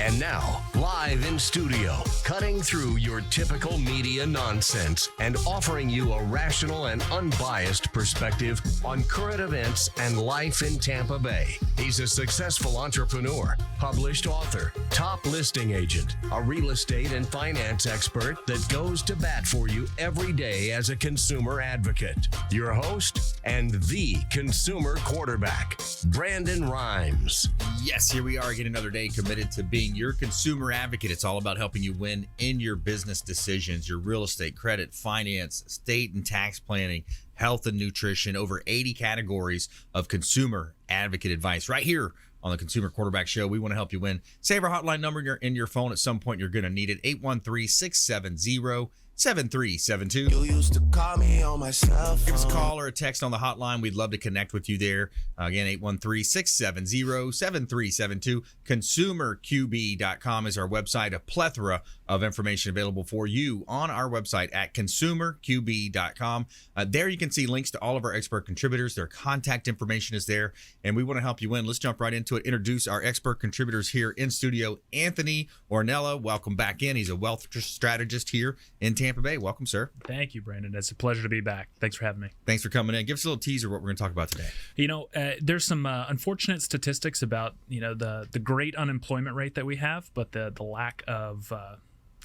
And now, live in studio, cutting through your typical media nonsense and offering you a rational and unbiased perspective on current events and life in Tampa Bay. He's a successful entrepreneur, published author, top listing agent, a real estate and finance expert that goes to bat for you every day as a consumer advocate. Your host and the consumer quarterback, Brandon Rhymes. Yes, here we are again, another day committed to being your consumer advocate. It's all about helping you win in your business decisions, your real estate, credit, finance, state and tax planning, health and nutrition, over 80 categories of consumer advocate advice right here on the Consumer Quarterback Show. We want to help you win. Save our hotline number in your phone. At some point, you're going to need it. 813-670-7372. You used to call me on my cell phone. Give us a call or a text on the hotline. We'd love to connect with you there. Again, 813-670-7372. ConsumerQB.com is our website. A plethora of information available for you on our website at ConsumerQB.com. There you can see links to all of our expert contributors. Their contact information is there, and we want to help you win. Let's jump right into it. Introduce our expert contributors here in studio. Anthony Ornella, welcome back in. He's a wealth strategist here in Tampa Bay. Welcome, sir. Thank you, Brandon. It's a pleasure to be back. Thanks for having me. Thanks for coming in. Give us a little teaser of what we're going to talk about today. You know, there's some unfortunate statistics about, the great unemployment rate that we have, but the lack of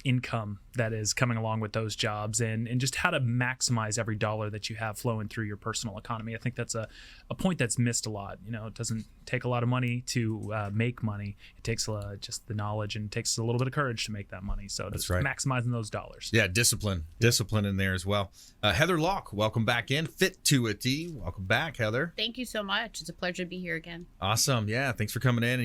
income that is coming along with those jobs, and just how to maximize every dollar that you have flowing through your personal economy. I think that's a point that's missed a lot. It doesn't take a lot of money to make money. It takes just the knowledge, and it takes a little bit of courage to make that money. So that's right. Maximizing those dollars. Yeah, discipline in there as well. Heather Lalk, welcome back in. Fit to a T. Welcome back, Heather. Thank you so much. It's a pleasure to be here again. Awesome. Yeah, thanks for coming in.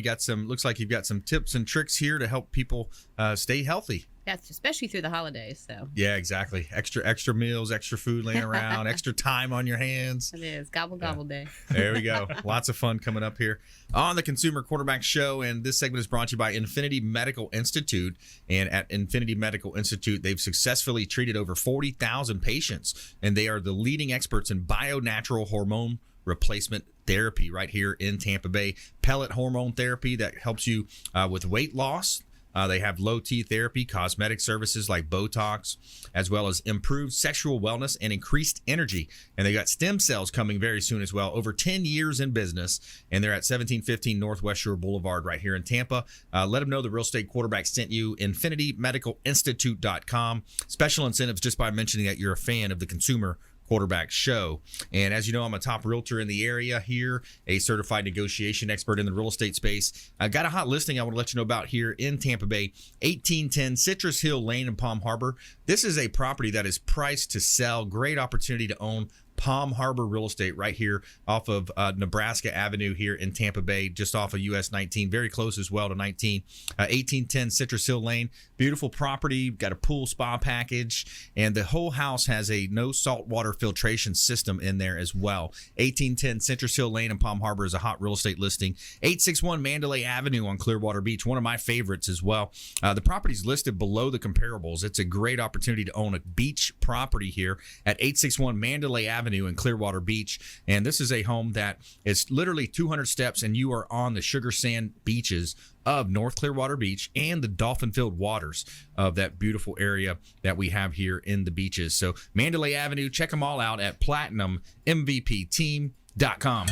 Looks like you've got some tips and tricks here to help people stay healthy. Yes, especially through the holidays. So yeah, exactly. Extra meals, extra food laying around, extra time on your hands. It is gobble day. There we go. Lots of fun coming up here on the Consumer Quarterback Show, and this segment is brought to you by Envisionit Medical Institute. And at Envisionit Medical Institute, they've successfully treated over 40,000 patients, and they are the leading experts in bio-natural hormone replacement therapy right here in Tampa Bay. Pellet hormone therapy that helps you with weight loss. They have low T therapy, cosmetic services like Botox, as well as improved sexual wellness and increased energy. And they got stem cells coming very soon as well. Over 10 years in business, and they're at 1715 Northwest Shore Boulevard right here in Tampa. Let them know the Real Estate Quarterback sent you. InfinityMedicalInstitute.com. Special incentives just by mentioning that you're a fan of the Consumer Quarterback Show. And as you know, I'm a top realtor in the area here, a certified negotiation expert in the real estate space. I got a hot listing I want to let you know about here in Tampa Bay, 1810 Citrus Hill Lane in Palm Harbor. This is a property that is priced to sell. Great opportunity to own. Palm Harbor Real Estate right here off of Nebraska Avenue here in Tampa Bay, just off of US 19, very close as well to 19. 1810 Citrus Hill Lane, beautiful property, got a pool spa package, and the whole house has a no saltwater filtration system in there as well. 1810 Citrus Hill Lane in Palm Harbor is a hot real estate listing. 861 Mandalay Avenue on Clearwater Beach, one of my favorites as well. The property's listed below the comparables. It's a great opportunity to own a beach property here at 861 Mandalay Avenue in Clearwater Beach. And this is a home that is literally 200 steps, and you are on the sugar sand beaches of North Clearwater Beach and the dolphin-filled waters of that beautiful area that we have here in the beaches. So Mandalay Avenue, check them all out at PlatinumMVPTeam.com.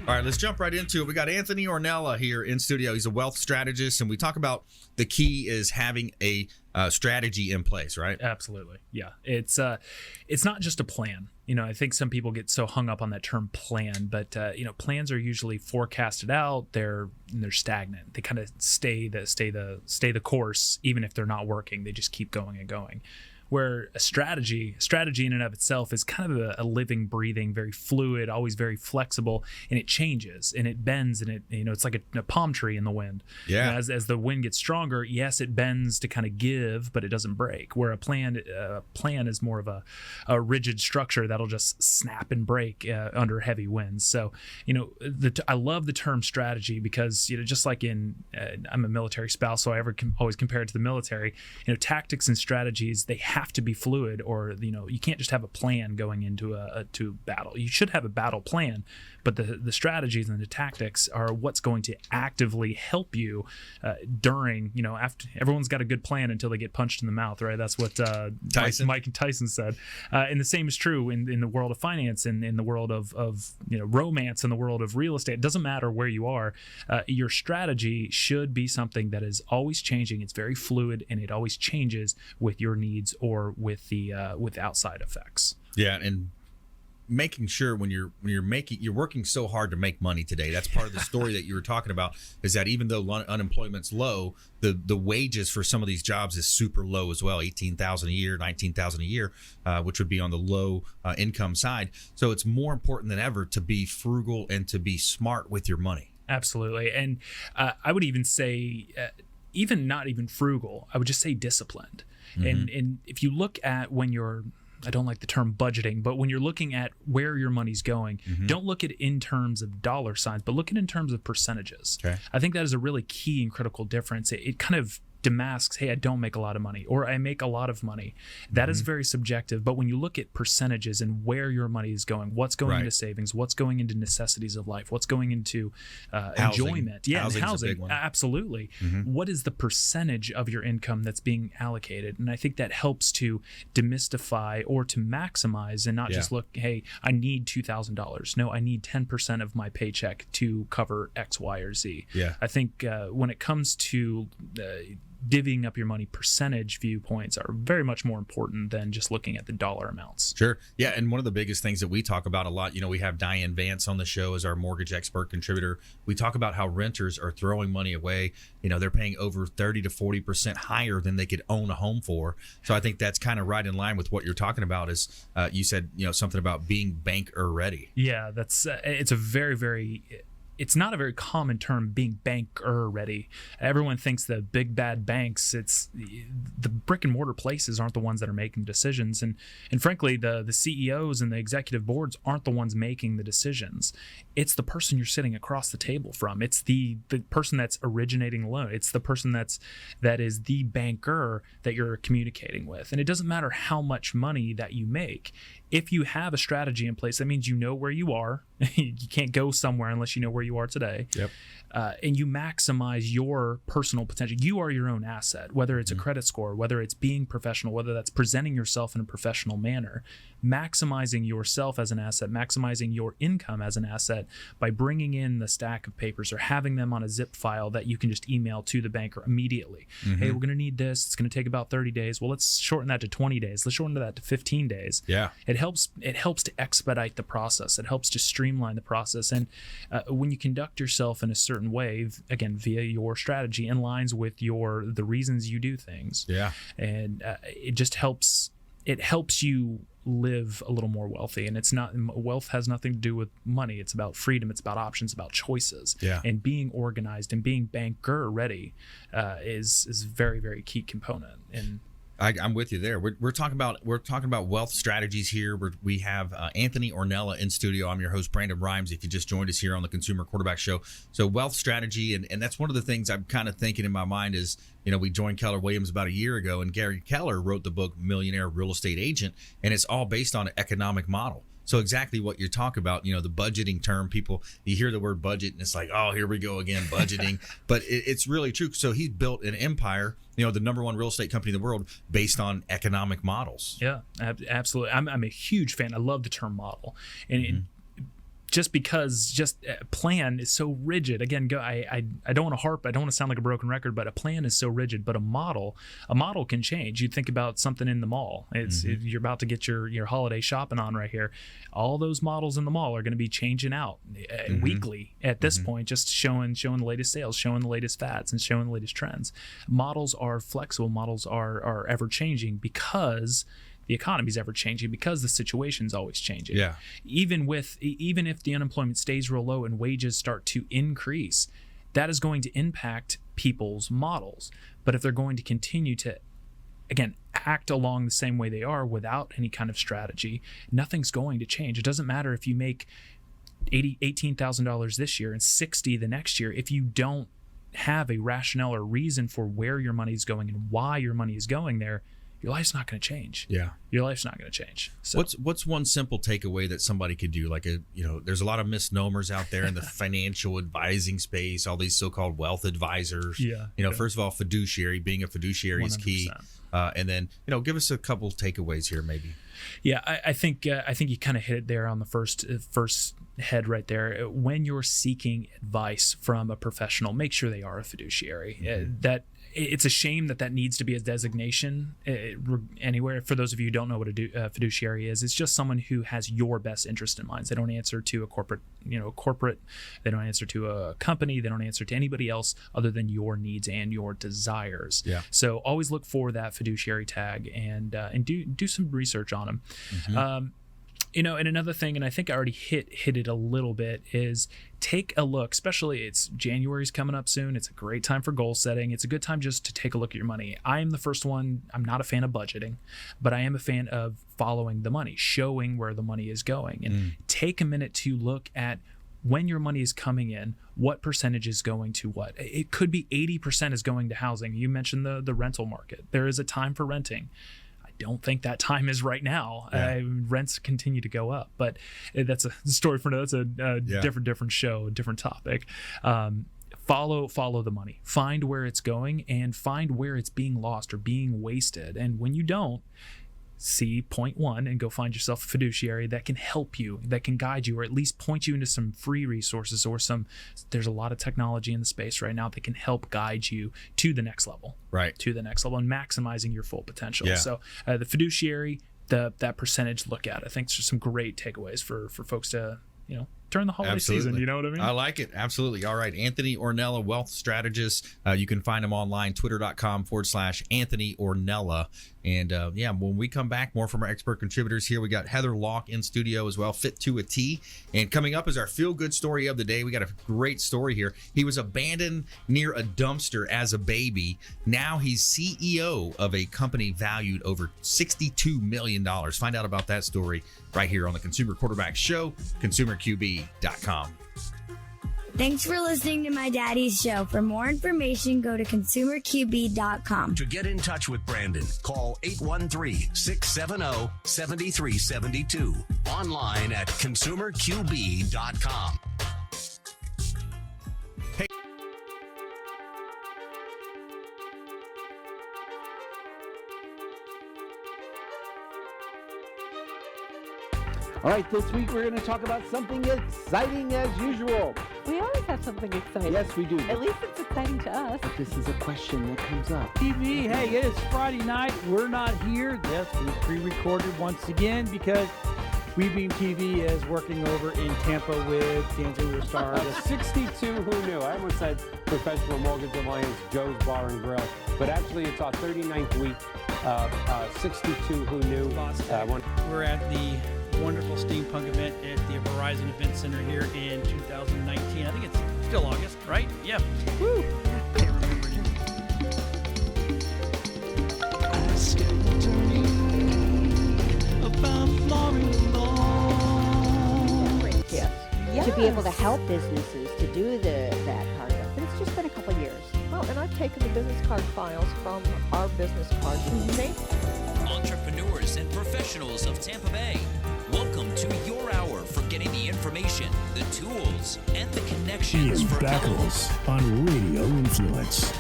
All right, let's jump right into it. We got Anthony Ornella here in studio. He's a wealth strategist, and we talk about the key is having a strategy in place, right? Absolutely. Yeah. It's not just a plan. I think some people get so hung up on that term plan, but plans are usually forecasted out. They're stagnant. They kind of stay the course, even if they're not working. They just keep going and going. Where a strategy in and of itself is kind of a living, breathing, very fluid, always very flexible, and it changes and it bends, and it's like a palm tree in the wind. Yeah. As the wind gets stronger, yes, it bends to kind of give, but it doesn't break. Where a plan is more of a rigid structure that'll just snap and break under heavy winds. So I love the term strategy because just like I'm a military spouse, so I always compare it to the military. Tactics and strategies, they have have to be fluid, or you can't just have a plan going into a battle. You should have a battle plan, but the strategies and the tactics are what's going to actively help you during, after everyone's got a good plan until they get punched in the mouth, right? That's what Mike Tyson said. And the same is true in the world of finance and in the world of romance and the world of real estate. It doesn't matter where you are. Your strategy should be something that is always changing. It's very fluid, and it always changes with your needs or with the with outside effects. Yeah, and making sure when you're working so hard to make money today. That's part of the story that you were talking about, is that even though unemployment's low, the wages for some of these jobs is super low as well. 18,000 a year, 19,000 a year, which would be on the low income side. So it's more important than ever to be frugal and to be smart with your money. Absolutely. And I would even say, even not even frugal, I would just say disciplined. And if you look at when you're, I don't like the term budgeting, but when you're looking at where your money's going, don't look at it in terms of dollar signs, but look at it in terms of percentages. Okay. I think that is a really key and critical difference. It kind of demasks, hey, I don't make a lot of money, or I make a lot of money. That is very subjective. But when you look at percentages and where your money is going, what's going into savings, what's going into necessities of life, what's going into enjoyment, housing, absolutely. What is the percentage of your income that's being allocated? And I think that helps to demystify or to maximize, and not just look, hey, I need $2,000. No, I need 10% of my paycheck to cover X, Y, or Z. I think when it comes to divvying up your money, percentage viewpoints are very much more important than just looking at the dollar amounts. Sure. Yeah. And one of the biggest things that we talk about a lot, we have Diane Vance on the show as our mortgage expert contributor. We talk about how renters are throwing money away. They're paying over 30 to 40% higher than they could own a home for. So I think that's kind of right in line with what you're talking about, is you said, something about being banker ready. Yeah, that's it's a very, very... It's not a very common term, being banker ready. Everyone thinks the big bad banks, it's the brick and mortar places aren't the ones that are making decisions. And frankly, the CEOs and the executive boards aren't the ones making the decisions. It's the person you're sitting across the table from. It's the person that's originating the loan. It's the person that is the banker that you're communicating with. And it doesn't matter how much money that you make. If you have a strategy in place, that means you know where you are. You can't go somewhere unless you know where you are today. Yep. And you maximize your personal potential. You are your own asset, whether it's a credit score, whether it's being professional, whether that's presenting yourself in a professional manner. Maximizing yourself as an asset, maximizing your income as an asset by bringing in the stack of papers or having them on a zip file that you can just email to the banker immediately. Hey, we're going to need this. It's going to take about 30 days. Well, let's shorten that to 20 days. Let's shorten that to 15 days. Yeah. It helps to expedite the process. It helps to streamline the process. And when you conduct yourself in a certain way, again, via your strategy, in lines with the reasons you do things. Yeah. And it just helps. It helps you live a little more wealthy. And wealth has nothing to do with money. It's about freedom. It's about options, about choices. Yeah. And being organized and being banker ready is very, very key component. And I'm with you there. We're talking about wealth strategies here. We have Anthony Ornella in studio. I'm your host, Brandon Rhymes, if you just joined us here on the Consumer Quarterback Show. So wealth strategy, and that's one of the things I'm kind of thinking in my mind is, we joined Keller Williams about a year ago, and Gary Keller wrote the book Millionaire Real Estate Agent, and it's all based on an economic model. So exactly what you're talking about, the budgeting term, you hear the word budget and it's like, oh, here we go again, budgeting. But it's really true. So he built an empire, the number one real estate company in the world based on economic models. Yeah, absolutely. I'm a huge fan. I love the term model. And just because a plan is so rigid. Again, I don't want to harp. I don't want to sound like a broken record, but a plan is so rigid. But a model can change. You think about something in the mall. You're about to get your holiday shopping on right here. All those models in the mall are going to be changing out weekly at this point, just showing the latest sales, showing the latest fads, and showing the latest trends. Models are flexible. Models are ever changing because the economy is ever changing, because the situation's always changing. Yeah. Even if the unemployment stays real low and wages start to increase, that is going to impact people's models. But if they're going to continue to, again, act along the same way they are without any kind of strategy, nothing's going to change. It doesn't matter if you make $18,000 this year and $60,000 the next year. If you don't have a rationale or reason for where your money is going and why your money is going there, your life's not going to change. Yeah. Your life's not going to change. So What's one simple takeaway that somebody could do? Like there's a lot of misnomers out there in the financial advising space, all these so-called wealth advisors. Yeah. First of all, being a fiduciary is key. 100%. And then, give us a couple takeaways here, maybe. Yeah, I think you kind of hit it there on the first head right there. When you're seeking advice from a professional, make sure they are a fiduciary. That it's a shame that needs to be a designation anywhere. For those of you who don't know what a fiduciary is, it's just someone who has your best interest in mind. They don't answer to a corporate. They don't answer to a company. They don't answer to anybody else other than your needs and your desires. Yeah. So always look for that fiduciary tag and do some research on them. And another thing, and I think I already hit it a little bit, is take a look, especially it's January's coming up soon. It's a great time for goal setting. It's a good time just to take a look at your money. I am the first one. I'm not a fan of budgeting, but I am a fan of following the money, showing where the money is going. And take a minute to look at when your money is coming in, what percentage is going to what. It could be 80% is going to housing. You mentioned the rental market. There is a time for renting. Don't think that time is right now. Rents continue to go up, but that's a story for that's a different show, a different topic. Follow the money. Find where it's going and find where it's being lost or being wasted. And when you don't, see point one and go find yourself a fiduciary that can help you, that can guide you, or at least point you into some free resources or there's a lot of technology in the space right now that can help guide you to the next level. Right. To the next level and maximizing your full potential. Yeah. So the fiduciary, that percentage look at, I think there's some great takeaways for folks to, during the holiday season, you know what I mean? I like it. Absolutely. All right. Anthony Ornella, wealth strategist. You can find him online, twitter.com/Anthony Ornella. And when we come back, more from our expert contributors here. We got Heather Lalk in studio as well, fit to a T. And coming up is our feel-good story of the day. We got a great story here. He was abandoned near a dumpster as a baby. Now he's CEO of a company valued over $62 million. Find out about that story right here on the Consumer Quarterback Show, consumerqb.com. Thanks for listening to my daddy's show. For more information, go to consumerqb.com. To get in touch with Brandon, call 813-670-7372. Online at consumerqb.com. All right, this week we're going to talk about something exciting as usual. We always have something exciting. Yes, we do. At least it's exciting to us. But this is a question that comes up. TV, hey, it is Friday night. We're not here. Yes, we pre-recorded once again because WeBeam TV is working over in Tampa with Kansas City Star. 62 Who Knew. I almost said Professional Mortgage Alliance, Joe's Bar and Grill. But actually, it's our 39th week of 62 Who Knew. We're at the wonderful steampunk event at the Verizon Event Center here in 2019. I think it's still August, right? Yeah. Woo! Can't remember anymore. To be able to help businesses to do that part of it. But it's just been a couple of years. Well, and I've taken the business card files from our business cards and made entrepreneurs and professionals of Tampa Bay. Welcome to your hour for getting the information, the tools, and the connections Ian for Beckles on Radio Influence.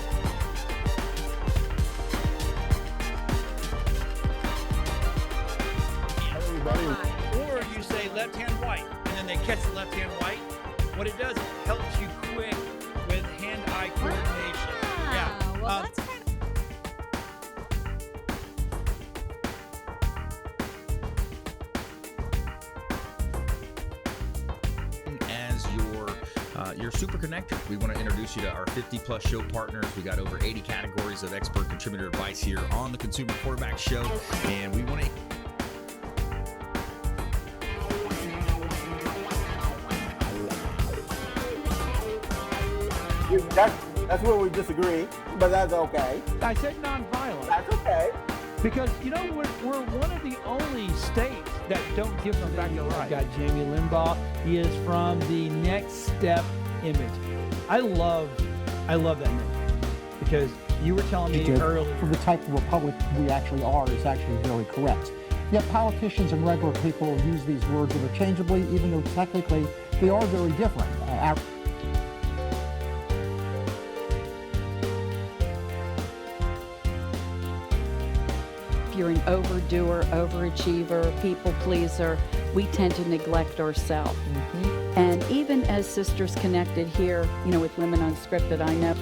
Or you say left-hand white, and then they catch the left-hand white. What it does, it helps you quick with hand-eye coordination. Well, that's kind As you're super connected, we want to introduce you to our 50-plus show partners. We got over 80 categories of expert contributor advice here on the Consumer Quarterback Show, and we want to. That's where we disagree, but that's okay. I said nonviolent. That's okay. Because, we're one of the only states that don't give them back the right. Got Jamie Limbaugh. He is from the Next Step image. I love that image because You were telling me earlier. For the type of republic we actually are is actually very correct. Yet politicians and regular people use these words interchangeably, even though technically they are very different. If you're an overdoer, overachiever, people pleaser, we tend to neglect ourselves. And even as Sisters Connected here, with Women Unscripted, I know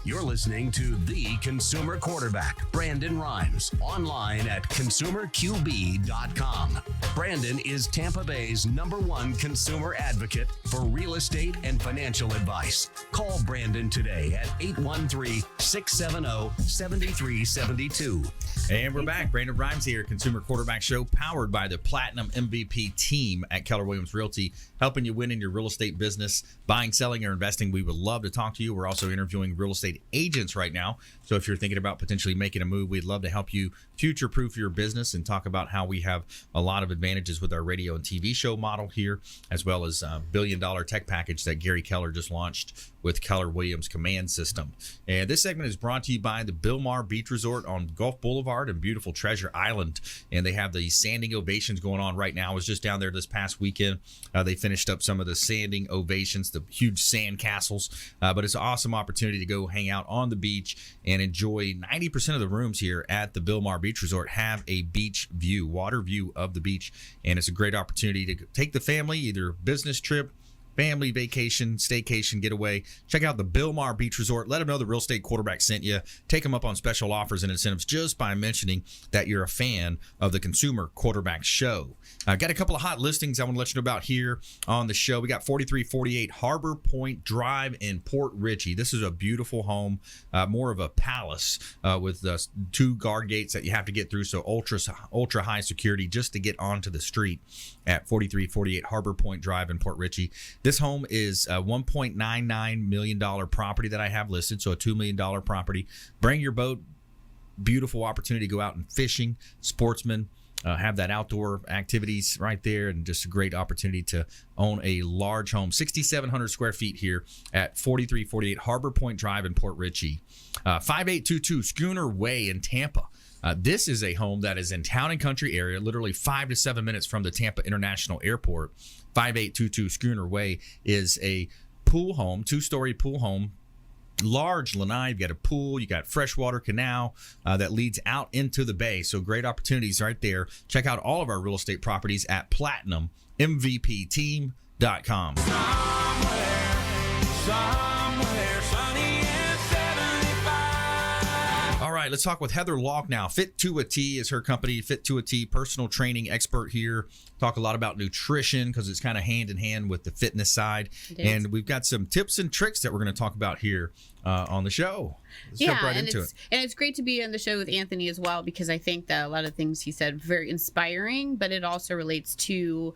You're listening to The Consumer Quarterback, Brandon Rhymes, online at consumerqb.com. Brandon is Tampa Bay's #1 consumer advocate for real estate and financial advice. Call Brandon today at 813-670-7372. And we're back. Brandon Rhymes here, Consumer Quarterback Show, powered by the Platinum MVP team at Keller Williams Realty, helping you win in your real estate business, buying, selling, or investing. We would love to talk to you. We're also interviewing real estate agents right now. So if you're thinking about potentially making a move, we'd love to help you future-proof your business and talk about how we have a lot of advantages with our radio and TV show model here, as well as a billion-dollar tech package that Gary Keller just launched with Keller Williams Command System. And this segment is brought to you by the Bilmar Beach Resort on Gulf Boulevard and beautiful Treasure Island. And they have the sanding ovations going on right now. I was just down there this past weekend. They finished up some of the sanding ovations, the huge sand castles. But it's an awesome opportunity to go hang out on the beach and enjoy. 90% of the rooms here at the Bilmar Beach Resort have a beach view, water view of the beach. And it's a great opportunity to take the family, either business trip, family vacation, staycation, getaway. Check out the Bilmar Beach Resort. Let them know the Real Estate Quarterback sent you. Take them up on special offers and incentives just by mentioning that you're a fan of the Consumer Quarterback Show. I've got a couple of hot listings I want to let you know about here on the show. We got 4348 Harbor Point Drive in Port Richey. This is a beautiful home, more of a palace with 2 guard gates that you have to get through, so ultra high security just to get onto the street at 4348 Harbor Point Drive in Port Richey. This home is a $1.99 million property that I have listed, so a $2 million property. Bring your boat. Beautiful opportunity to go out and fishing, sportsmen, have that outdoor activities right there, and just a great opportunity to own a large home. 6,700 square feet here at 4348 Harbor Point Drive in Port Richey. 5822 Schooner Way in Tampa. This is a home that is in town and country area, literally 5 to 7 minutes from the Tampa International Airport. 5822 Schooner Way is a pool home, 2-story pool home. Large lanai. You've got a pool, you got freshwater canal that leads out into the bay. So great opportunities right there. Check out all of our real estate properties at PlatinumMVPTeam.com. Somewhere sunny and 75. All right, let's talk with Heather Lalk now. Fit to a T is her company. Fit to a T, personal training expert here. Talk a lot about nutrition because it's kind of hand in hand with the fitness side. And we've got some tips and tricks that we're going to talk about here on the show. Let's jump right into it. And it's great to be on the show with Anthony as well, because I think that a lot of things he said very inspiring, but it also relates to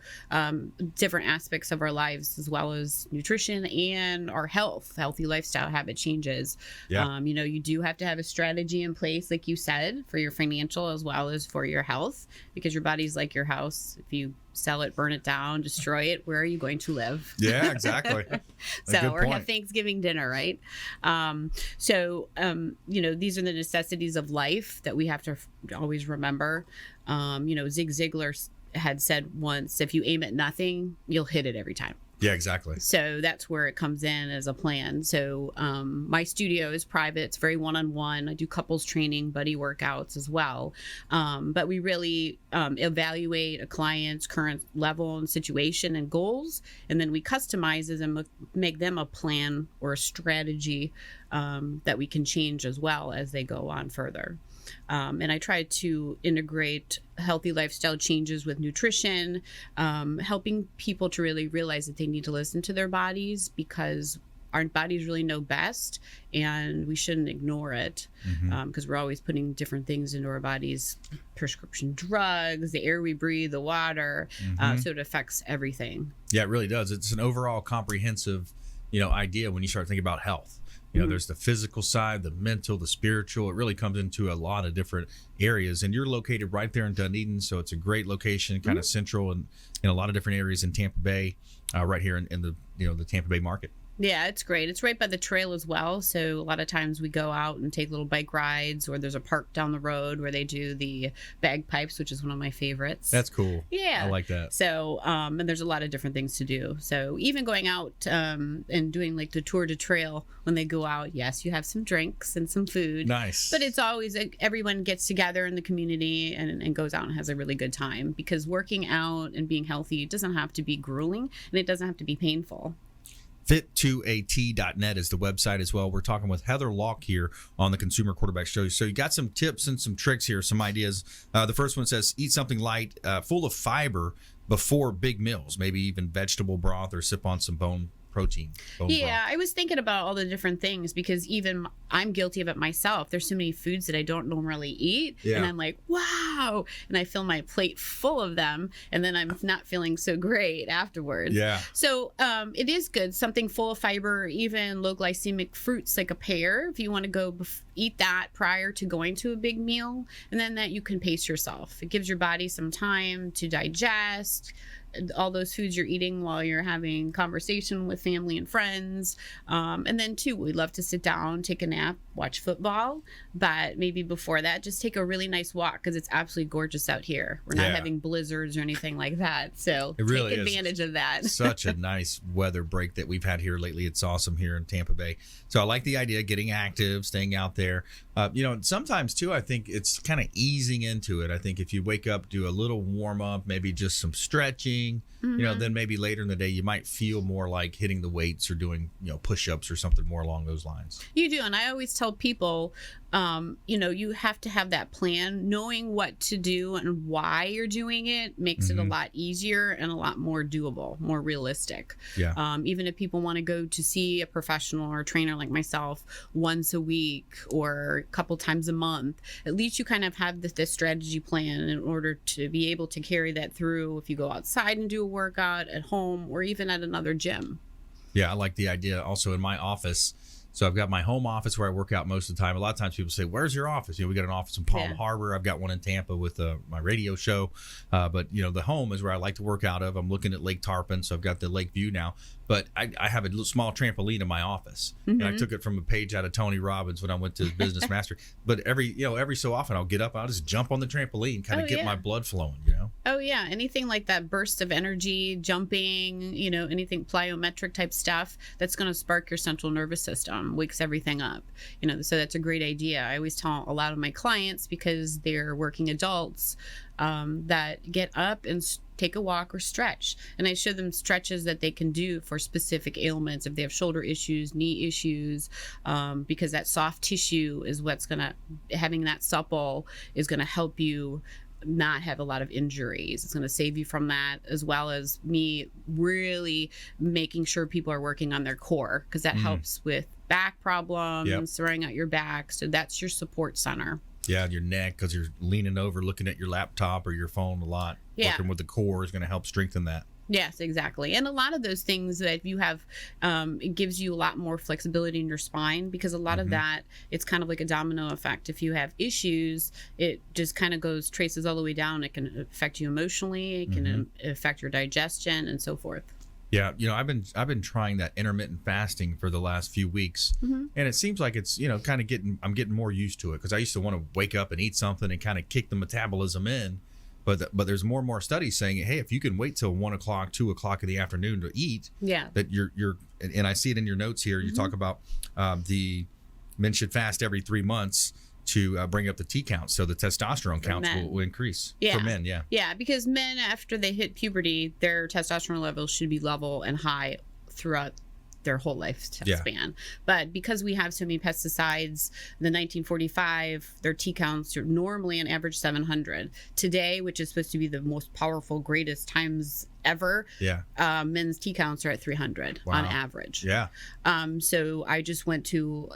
different aspects of our lives, as well as nutrition and our health, healthy lifestyle habit changes. Yeah. You do have to have a strategy in place, like you said, for your financial as well as for your health, because your body's like your house. If you sell it, burn it down, destroy it, where are you going to live? Yeah, exactly. Or have Thanksgiving dinner, right? These are the necessities of life that we have to always remember. Zig Ziglar had said once, if you aim at nothing, you'll hit it every time. Yeah, exactly. So that's where it comes in as a plan. So my studio is private. It's very one-on-one. I do couples training, buddy workouts as well. But we really evaluate a client's current level and situation and goals, and then we customize it and make them a plan or a strategy that we can change as well as they go on further. And I try to integrate healthy lifestyle changes with nutrition, helping people to really realize that they need to listen to their bodies, because our bodies really know best, and we shouldn't ignore it, because we're always putting different things into our bodies, prescription drugs, the air we breathe, the water, so it affects everything. Yeah, it really does. It's an overall comprehensive idea when you start thinking about health. There's the physical side, the mental, the spiritual. It really comes into a lot of different areas. And you're located right there in Dunedin, so it's a great location, kind of central and in a lot of different areas in Tampa Bay, right here in the the Tampa Bay market. Yeah, it's great. It's right by the trail as well. So a lot of times we go out and take little bike rides, or there's a park down the road where they do the bagpipes, which is one of my favorites. That's cool. Yeah. I like that. So, and there's a lot of different things to do. So even going out and doing like the tour de trail when they go out, yes, you have some drinks and some food. Nice. But it's always everyone gets together in the community and goes out and has a really good time, because working out and being healthy doesn't have to be grueling, and it doesn't have to be painful. Fit2at.net is the website as well. We're talking with Heather Lalk here on the Consumer Quarterback Show. So you got some tips and some tricks here, some ideas. The first one says eat something light, full of fiber before big meals, maybe even vegetable broth, or sip on some bone protein. Yeah, I was thinking about all the different things, because even I'm guilty of it myself. There's so many foods that I don't normally eat, and I'm like, wow, and I fill my plate full of them, and then I'm not feeling so great afterwards. Yeah. So it is good, something full of fiber, even low glycemic fruits like a pear, if you want to go eat that prior to going to a big meal, and then that you can pace yourself. It gives your body some time to digest all those foods you're eating while you're having conversation with family and friends. And then too, we love to sit down, take a nap, watch football, but maybe before that, just take a really nice walk, because it's absolutely gorgeous out here. We're not having blizzards or anything like that. So it really take advantage of that. Such a nice weather break that we've had here lately. It's awesome here in Tampa Bay. So I like the idea of getting active, staying out there. Sometimes too, I think it's kind of easing into it. I think if you wake up, do a little warm up, maybe just some stretching, then maybe later in the day, you might feel more like hitting the weights or doing, push-ups or something more along those lines. You do. And I always tell people, you have to have that plan. Knowing what to do and why you're doing it makes it a lot easier and a lot more doable, more realistic. Yeah. Even if people want to go to see a professional or a trainer like myself once a week or a couple times a month, at least you kind of have this strategy plan in order to be able to carry that through if you go outside and do a workout at home or even at another gym. Yeah, I like the idea. Also in my office, so I've got my home office where I work out most of the time. A lot of times people say, where's your office? We got an office in Palm Harbor. I've got one in Tampa with my radio show. But, the home is where I like to work out of. I'm looking at Lake Tarpon, so I've got the lake view now. But I have a little small trampoline in my office. And I took it from a page out of Tony Robbins when I went to his Business Mastery. But every so often I'll get up, I'll just jump on the trampoline, kind of get my blood flowing, Oh, yeah. Anything like that burst of energy, jumping, anything plyometric type stuff, that's going to spark your central nervous system, wakes everything up. So that's a great idea. I always tell a lot of my clients, because they're working adults, that get up and take a walk or stretch. And I show them stretches that they can do for specific ailments, if they have shoulder issues, knee issues, because that soft tissue is having that supple is going to help you not have a lot of injuries. It's going to save you from that, as well as me really making sure people are working on their core, because that helps with back problems, throwing out your back. So that's your support center. Yeah, your neck, because you're leaning over looking at your laptop or your phone a lot. Working with the core is going to help strengthen that. Yes, exactly. And a lot of those things that you have, it gives you a lot more flexibility in your spine, because a lot of that, it's kind of like a domino effect. If you have issues, it just kind of traces all the way down. It can affect you emotionally, it can affect your digestion and so forth. Yeah, I've been trying that intermittent fasting for the last few weeks, and it seems like it's kind of I'm getting more used to it, because I used to want to wake up and eat something and kind of kick the metabolism in, but there's more and more studies saying, hey, if you can wait till 1 o'clock, 2 o'clock in the afternoon to eat, that you're and I see it in your notes here. You talk about the men should fast every 3 months to bring up the T count, so the testosterone counts will increase for men. Yeah, because men, after they hit puberty, their testosterone levels should be level and high throughout their whole lifespan. But because we have so many pesticides, the 1945, their T counts are normally an average 700. Today, which is supposed to be the most powerful, greatest times ever, men's T counts are at 300 on average. Yeah. So I just went to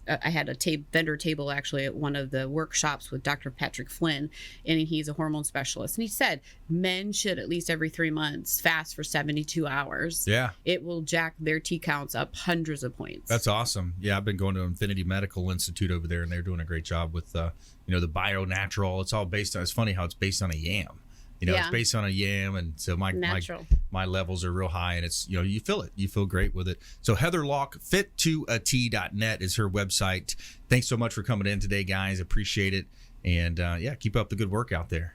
I had a vendor table actually at one of the workshops with Dr. Patrick Flynn, and he's a hormone specialist. And he said men should at least every 3 months fast for 72 hours. Yeah. It will jack their T counts up hundreds of points. That's awesome. Yeah, I've been going to Infinity Medical Institute over there, and they're doing a great job with, the bio-natural. It's all based on, it's funny how it's based on a yam. It's based on a yam, and so my levels are real high, and it's, you feel it. You feel great with it. So Heather Lalk, fit2at.net is her website. Thanks so much for coming in today, guys. Appreciate it. And keep up the good work out there.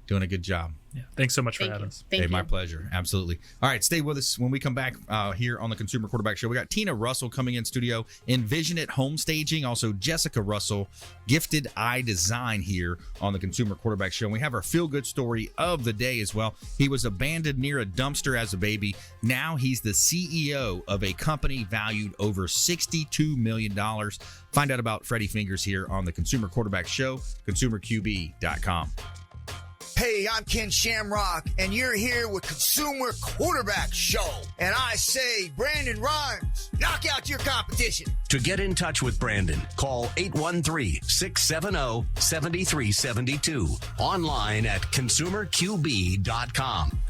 Doing a good job. Yeah. Thanks so much for having us. Thank you. My pleasure. Absolutely. All right, stay with us when we come back here on the Consumer Quarterback Show. We got Tina Russell coming in studio, Envisionit Home Staging, also Jessica Russell, Gifted Eye Design here on the Consumer Quarterback Show. And we have our feel-good story of the day as well. He was abandoned near a dumpster as a baby. Now he's the CEO of a company valued over $62 million. Find out about Freddie Fingers here on the Consumer Quarterback Show, consumerqb.com. Hey, I'm Ken Shamrock, and you're here with Consumer Quarterback Show. And I say, Brandon Rhymes, knock out your competition. To get in touch with Brandon, call 813-670-7372. Online at consumerqb.com.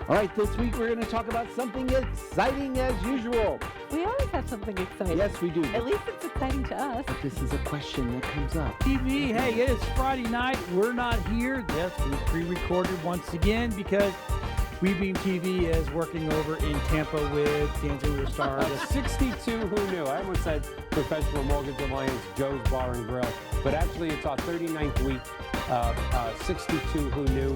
All right, this week we're going to talk about something exciting as usual. We always have something exciting. Yes, we do. At least it's exciting to us. But this is a question that comes up. TV, hey, it is Friday night. We're not here. Yes, we pre-recorded once again because WeBeam TV is working over in Tampa with Dancing with the Stars. 62 Who Knew? I almost said Professional Mortgage Alliance Joe's Bar and Grill, but actually it's our 39th week. 62 Who Knew?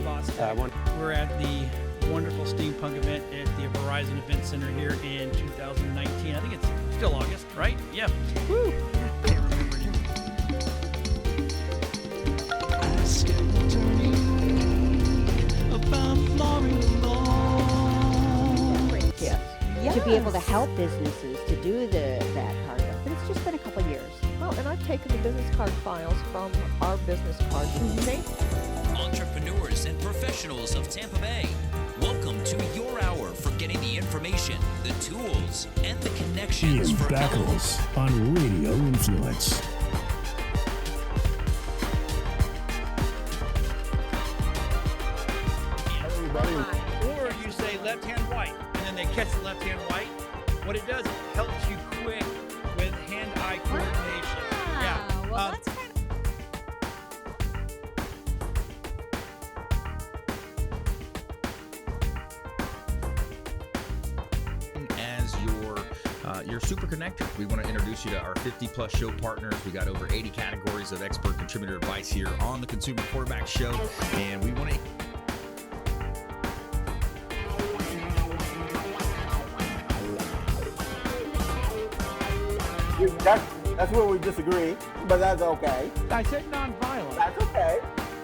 We're at the wonderful steampunk event at the Verizon Event Center here in 2019. I think it's still August, right? Yeah. Woo! Can't remember it. To be able to help businesses to do that part of it. But it's just been a couple years. Well, and I've taken the business card files from our business cards and saved them. Entrepreneurs and professionals of Tampa Bay, welcome to your hour for getting the information, the tools, and the connections Ian for Beckles on Radio Influence. Or you say left-hand white, and then they catch the left-hand white. What it does, it helps you quick with hand-eye coordination. Well, that's kind As your super connector, we want to introduce you to our 50-plus show partners. We got over 80 categories of expert contributor advice here on the Consumer Quarterback Show, and we want to. That's where we disagree, but that's okay. I said nonviolent. That's okay.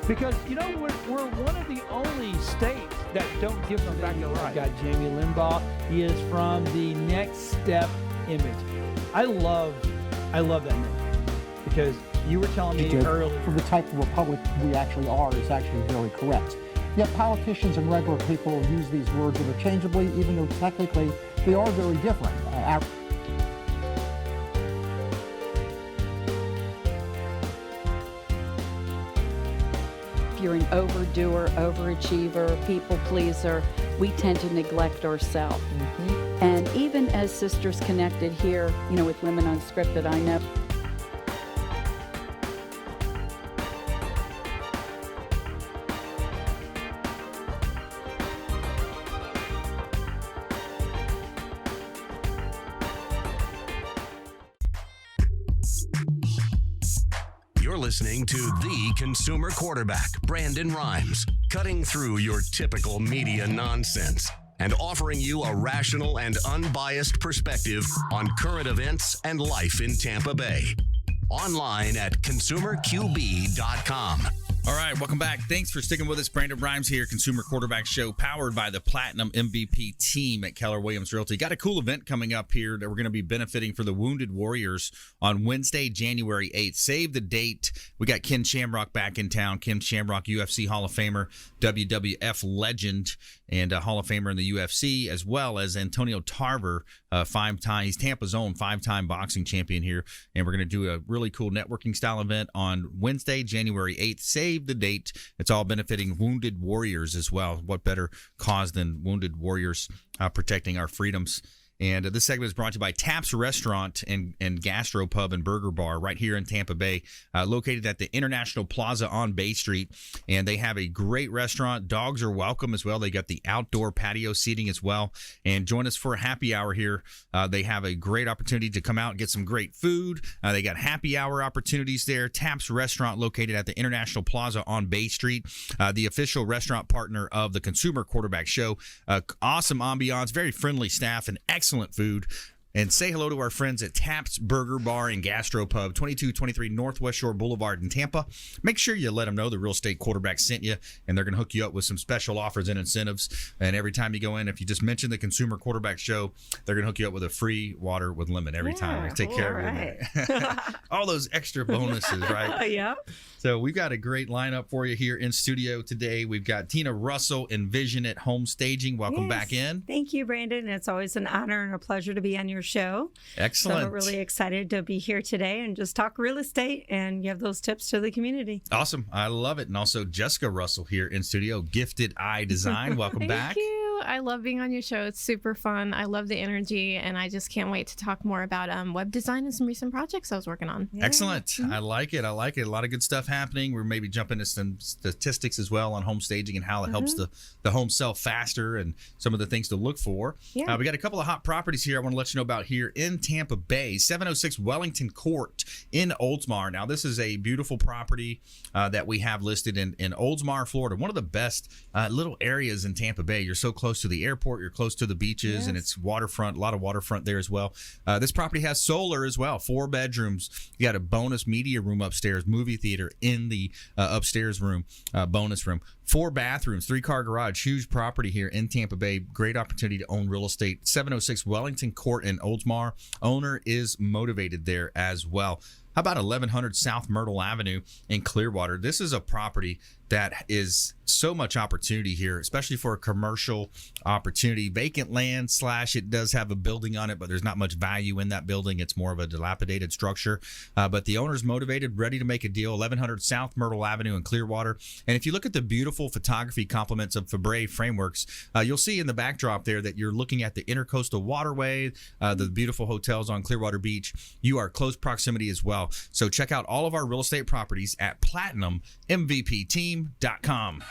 Because, we're one of the only states that don't give them back the right. Got Jamie Limbaugh. He is from the Next Step image. I love that name because you were telling me earlier. For the type of republic we actually are is actually very correct. Yet politicians and regular people use these words interchangeably, even though technically they are very different. If you're an overdoer, overachiever, people pleaser, we tend to neglect ourselves. And even as Sisters Connected here, with Women Unscripted, I know. You're listening to the Consumer Quarterback, Brandon Rhymes, cutting through your typical media nonsense and offering you a rational and unbiased perspective on current events and life in Tampa Bay. Online at consumerqb.com. All right, welcome back. Thanks for sticking with us. Brandon Rhymes here, Consumer Quarterback Show, powered by the Platinum MVP team at Keller Williams Realty. Got a cool event coming up here that we're going to be benefiting for the Wounded Warriors on Wednesday, January 8th. Save the date. We got Ken Shamrock back in town. Ken Shamrock, UFC Hall of Famer, WWF legend, and a Hall of Famer in the UFC, as well as Antonio Tarver, he's Tampa's own 5-time boxing champion here. And we're going to do a really cool networking style event on Wednesday, January 8th. Save the date. It's all benefiting Wounded Warriors as well. What better cause than Wounded Warriors protecting our freedoms? And this segment is brought to you by Taps Restaurant and Gastro Pub and Burger Bar right here in Tampa Bay, located at the International Plaza on Bay Street. And they have a great restaurant. Dogs are welcome as well. They got the outdoor patio seating as well. And join us for a happy hour here. They have a great opportunity to come out and get some great food. They got happy hour opportunities there. Taps Restaurant located at the International Plaza on Bay Street, the official restaurant partner of the Consumer Quarterback Show. Awesome ambiance, very friendly staff, and excellent food. And say hello to our friends at Taps Burger Bar and Gastro Pub, 2223 Northwest Shore Boulevard in Tampa. Make sure you let them know the Real Estate Quarterback sent you, and they're going to hook you up with some special offers and incentives. And every time you go in, if you just mention the Consumer Quarterback Show, they're going to hook you up with a free water with lemon every time. Take care of you. All those extra bonuses, right? Yeah. So we've got a great lineup for you here in studio today. We've got Tina Russell, Envisionit Home Staging. Welcome back in. Thank you, Brandon. It's always an honor and a pleasure to be on your show. Excellent. So we're really excited to be here today and just talk real estate and give those tips to the community. Awesome. I love it. And also Jessica Russell here in studio, Gifted Eye Design. Welcome back. Thank you. I love being on your show. It's super fun. I love the energy, and I just can't wait to talk more about web design and some recent projects I was working on. Yeah. Excellent. I like it. A lot of good stuff happening. We're maybe jumping into some statistics as well on home staging and how it helps the home sell faster and some of the things to look for. Yeah. We got a couple of hot properties here I want to let you know about here in Tampa Bay, 706 Wellington Court in Oldsmar. Now, this is a beautiful property that we have listed in Oldsmar, Florida. One of the best little areas in Tampa Bay. You're so close to the airport, you're close to the beaches, and it's waterfront, a lot of waterfront there as well. This property has solar as well, 4 bedrooms. You got a bonus media room upstairs, movie theater in the upstairs room, bonus room, 4 bathrooms, 3-car garage, huge property here in Tampa Bay. Great opportunity to own real estate. 706 Wellington Court in Oldsmar. Owner is motivated there as well. How about 1100 South Myrtle Avenue in Clearwater? This is a property that is so much opportunity here, especially for a commercial opportunity. Vacant land / it does have a building on it, but there's not much value in that building. It's more of a dilapidated structure. But the owner's motivated, ready to make a deal. 1100 South Myrtle Avenue in Clearwater. And if you look at the beautiful photography complements of Fabre Frameworks, you'll see in the backdrop there that you're looking at the Intercoastal Waterway, the beautiful hotels on Clearwater Beach. You are close proximity as well. So check out all of our real estate properties at PlatinumMVPTeam.com.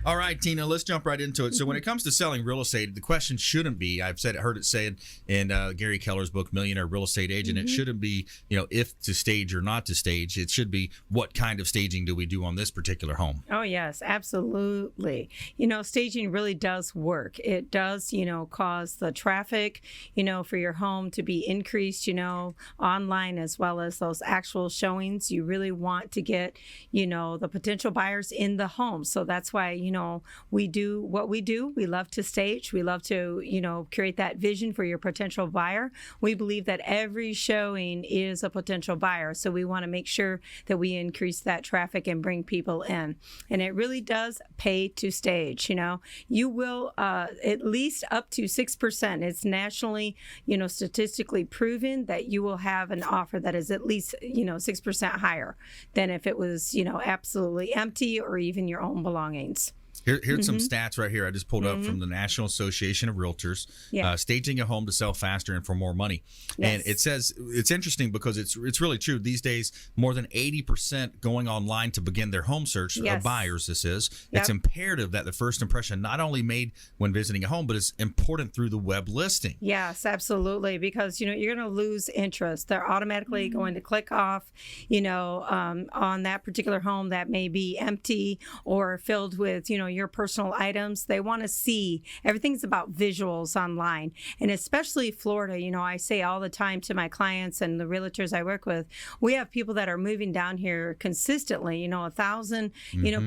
All right, Tina, let's jump right into it. So when it comes to selling real estate, the question shouldn't be, heard it said in Gary Keller's book, Millionaire Real Estate Agent, it shouldn't be, if to stage or not to stage. It should be, what kind of staging do we do on this particular home? Oh, yes, absolutely. Staging really does work. It does, cause the traffic, for your home to be increased, online, as well as those actual showings. You really want to get, the potential buyers in the home. So that's why, we do what we do. We love to stage. We love to, create that vision for your potential buyer. We believe that every showing is a potential buyer. So we want to make sure that we increase that traffic and bring people in. And it really does pay to stage. You will at least up to 6%. It's nationally, statistically proven that you will have an offer that is at least, 6% higher than if it was, absolutely empty or even your own belongings. Here's some stats right here I just pulled up from the National Association of Realtors. Staging a home to sell faster and for more money. Yes. And it says, it's interesting because it's really true. These days, more than 80% going online to begin their home search of buyers, this is. It's imperative that the first impression not only made when visiting a home, but it's important through the web listing. Yes, absolutely. Because, you're going to lose interest. They're automatically going to click off, on that particular home that may be empty or filled with, your personal items. They want to see. Everything's about visuals online. And especially Florida, I say all the time to my clients and the realtors I work with, we have people that are moving down here consistently, 1,000,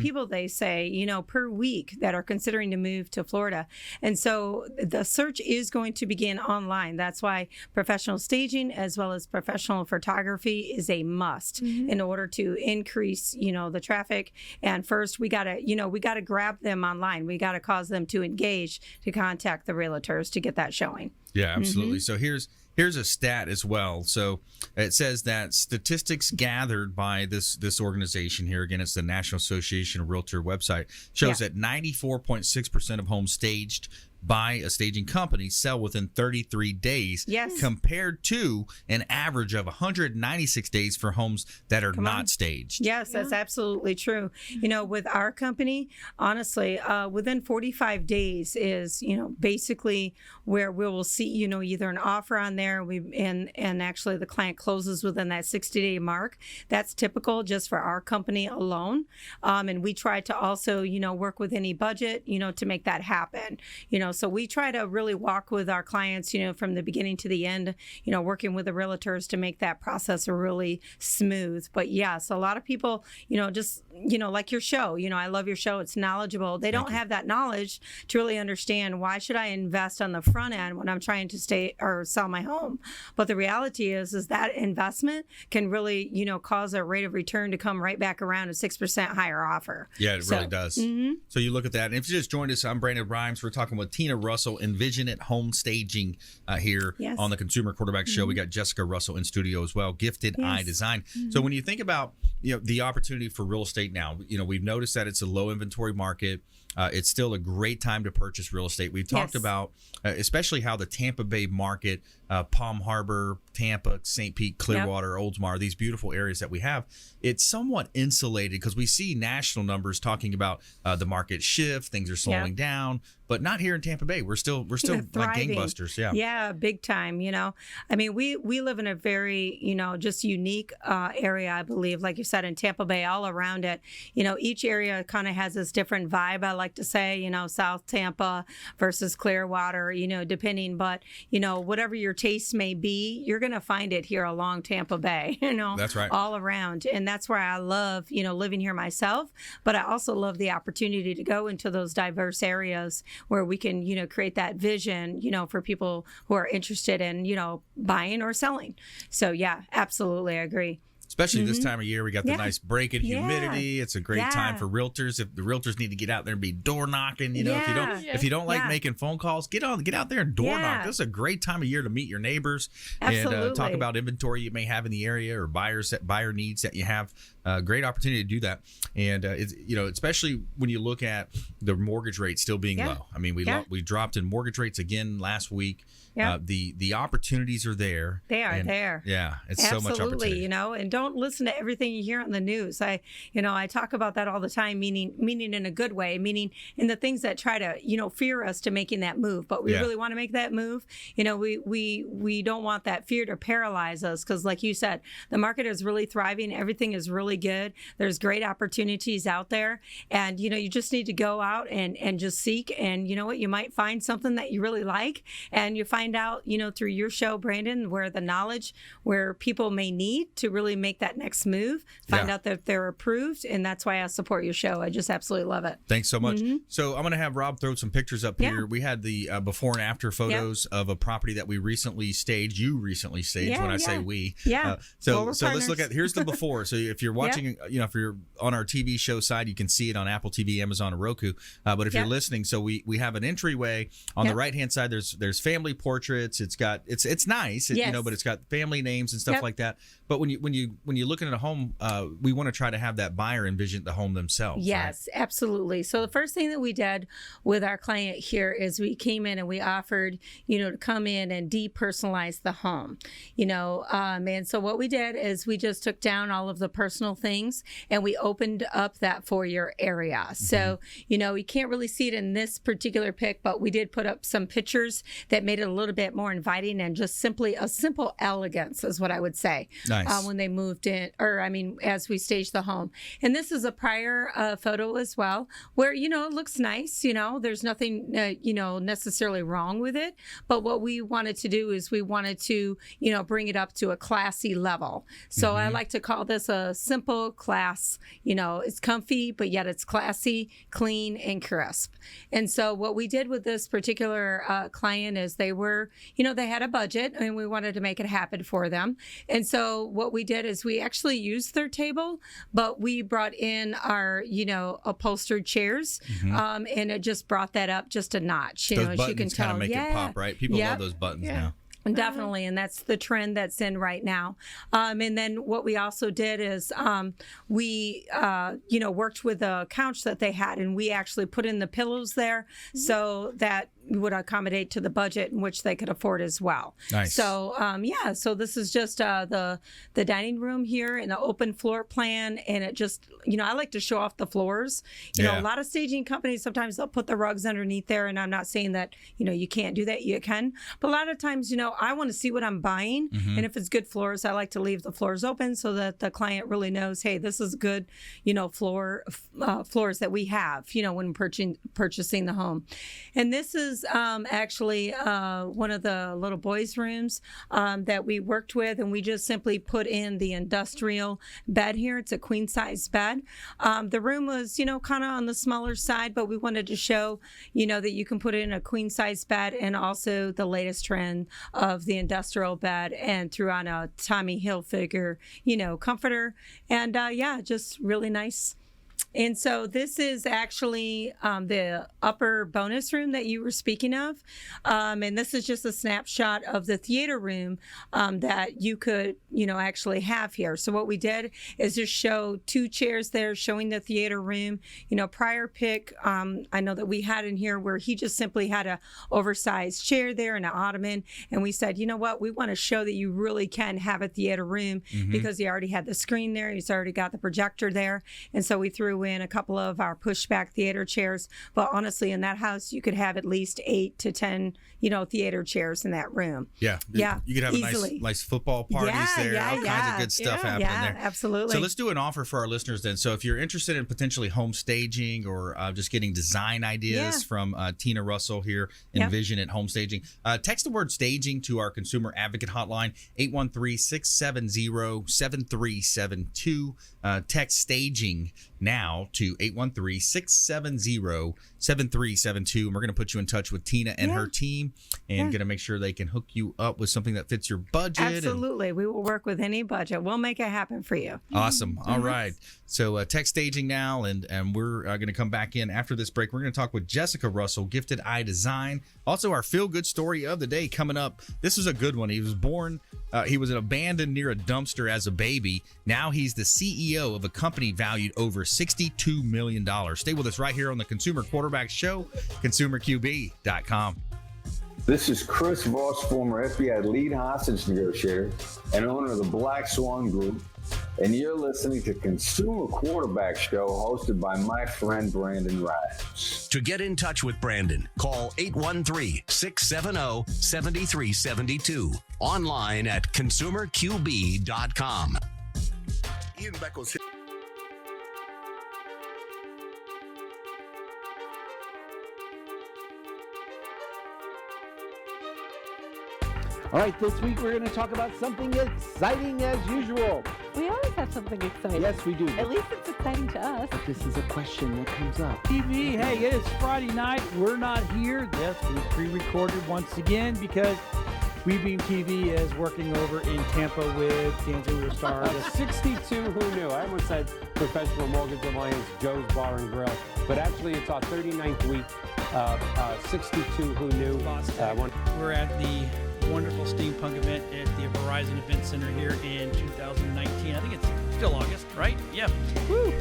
people, they say, per week that are considering to move to Florida. And so the search is going to begin online. That's why professional staging as well as professional photography is a must in order to increase, the traffic. And first we got to grab them online. We got to cause them to engage, to contact the realtors to get that showing. Yeah, absolutely. So here's a stat as well. So it says that statistics gathered by this organization here, again, it's the National Association of Realtor website, shows that 94.6% of homes staged by a staging company sell within 33 days, compared to an average of 196 days for homes that are not staged. Yes, that's absolutely true. With our company, honestly, within 45 days is, basically where we will see, either an offer on there, and actually the client closes within that 60-day mark. That's typical just for our company alone. And we try to also, work with any budget, to make that happen. So we try to really walk with our clients, from the beginning to the end, working with the realtors to make that process really smooth. But yes, a lot of people, just, like your show, I love your show. It's knowledgeable. They don't have that knowledge to really understand, why should I invest on the front end when I'm trying to stay or sell my home? But the reality is that investment can really, cause a rate of return to come right back around a 6% higher offer. Yeah, it really does. So you look at that. And if you just joined us, I'm Brandon Rhymes. We're talking with Tina Russell, Envisionit Home Staging here on the Consumer Quarterback Show. We got Jessica Russell in studio as well, Gifted Eye Design. So when you think about the opportunity for real estate now, we've noticed that it's a low inventory market. It's still a great time to purchase real estate. We've talked about especially how the Tampa Bay market, Palm Harbor, Tampa, St. Pete, Clearwater, Oldsmar, these beautiful areas that we have, it's somewhat insulated because we see national numbers talking about the market shift, things are slowing down, but not here in Tampa Bay. We're still like gangbusters. Yeah, big time. I mean, we live in a very, just unique area, I believe, like you said, in Tampa Bay, all around it. Each area kind of has this different vibe, I like to say, South Tampa versus Clearwater, depending, but, whatever your taste may be, you're going to find it here along Tampa Bay, That's right. all around. And that's where I love, living here myself, but I also love the opportunity to go into those diverse areas where we can, create that vision, for people who are interested in, buying or selling. So yeah, absolutely. I agree. Especially this time of year, we got the nice break in humidity. It's a great time for realtors. If the realtors need to get out there and be door knocking, if you don't like making phone calls, get out there and door knock. This is a great time of year to meet your neighbors and talk about inventory you may have in the area or buyer needs that you have. Great opportunity to do that, and it's, especially when you look at the mortgage rate still being low. I mean, we dropped in mortgage rates again last week. The opportunities are there. They are there. Yeah, it's so much opportunity. And don't listen to everything you hear on the news. I talk about that all the time, meaning in a good way, meaning in the things that try to, fear us to making that move. But we really want to make that move. We don't want that fear to paralyze us because, like you said, the market is really thriving. Everything is really good. There's great opportunities out there. And, you just need to go out and just seek. And you know what? You might find something that you really like. And you find out, through your show, Brandon, where the knowledge where people may need to really make that next move, find out that they're approved. And that's why I support your show. I just absolutely love it. Thanks so much. So I'm going to have Rob throw some pictures up here. We had the before and after photos of a property that we recently staged. You recently staged when I say we. So let's look at, here's the before. So if you're watching, if you're on our TV show side, you can see it on Apple TV, Amazon, or Roku. But if you're listening, so we have an entryway on the right-hand side. There's family portraits. It's got, it's nice, but it's got family names and stuff like that. But when you're looking at a home, we want to try to have that buyer envision the home themselves. Yes, absolutely. So the first thing that we did with our client here is we came in and we offered, to come in and depersonalize the home, and so what we did is we just took down all of the personal things and we opened up that foyer area. So, you can't really see it in this particular pic, but we did put up some pictures that made it a little little bit more inviting and just simply a simple elegance is what I would say. Nice. When they moved in, as we staged the home. And this is a prior photo as well, where, it looks nice, there's nothing, necessarily wrong with it. But what we wanted to do is we wanted to, bring it up to a classy level. So I like to call this a simple class. It's comfy, but yet it's classy, clean, and crisp. And so what we did with this particular client is they were, they had a budget and we wanted to make it happen for them. And so what we did is we actually used their table, but we brought in our, upholstered chairs. And it just brought that up just a notch. Those as buttons you can tell. kind of make it pop, right? People Yep. love those buttons now. Definitely, and that's the trend that's in right now. And then what we also did is we, worked with the couch that they had, and we actually put in the pillows there so that would accommodate to the budget in which they could afford as well. Nice. So so this is just the dining room here in the open floor plan, and it just I like to show off the floors. A lot of staging companies sometimes they'll put the rugs underneath there, and I'm not saying that you can't do that, you can, but a lot of times I want to see what I'm buying, and if it's good floors, I like to leave the floors open so that the client really knows, hey, this is good floors that we have when purchasing the home. And this is actually one of the little boys' rooms that we worked with, and we just simply put in the industrial bed here. It's a queen size bed. The room was kind of on the smaller side, but we wanted to show that you can put in a queen size bed, and also the latest trend of the industrial bed, and threw on a Tommy Hilfiger comforter, and just really nice. And so this is actually the upper bonus room that you were speaking of. And this is just a snapshot of the theater room that you could, actually have here. So what we did is just show two chairs there showing the theater room. Prior pick, I know that we had in here where he just simply had a oversized chair there and an ottoman. And we said, what, we want to show that you really can have a theater room because he already had the screen there. He's already got the projector there. And so we threw in a couple of our pushback theater chairs, but honestly in that house you could have at least 8 to 10 theater chairs in that room. You could have easily. a nice football parties there, all kinds of good stuff happening there. Absolutely. So let's do an offer for our listeners then. So if you're interested in potentially home staging or just getting design ideas from Tina Russell here, Envisionit Home Staging, text the word staging to our consumer advocate hotline, 813-670-7372. Text staging now to 813-670-7372. And we're going to put you in touch with Tina and her team, and going to make sure they can hook you up with something that fits your budget. Absolutely. We will work with any budget. We'll make it happen for you. Awesome. All right. So text staging now, and we're going to come back in after this break. We're going to talk with Jessica Russell, Gifted Eye Design. Also, our feel-good story of the day coming up. This is a good one. He was he was abandoned near a dumpster as a baby. Now he's the CEO of a company valued over $62 million. Stay with us right here on the Consumer Quarterback Show, consumerqb.com. This is Chris Voss, former FBI lead hostage negotiator and owner of the Black Swan Group, and you're listening to Consumer Quarterback Show, hosted by my friend Brandon Rhymes. To get in touch with Brandon, call 813-670-7372. Online at consumerqb.com. Ian Beckles. All right, this week we're going to talk about something exciting as usual. We always have something exciting. Yes, we do. At least it's exciting to us. But this is a question that comes up. TV, hey, it is Friday night. We're not here. Yes, we pre-recorded once again because WeBeam TV is working over in Tampa with Dancing with the Stars. 62 Who Knew. I almost said Professional Mortgage Alliance, Joe's Bar and Grill, but actually it's our 39th week. 62 Who Knew. We're at the wonderful steampunk event at the Verizon Event Center here in 2019. I think it's still August, right? Yeah. Woo!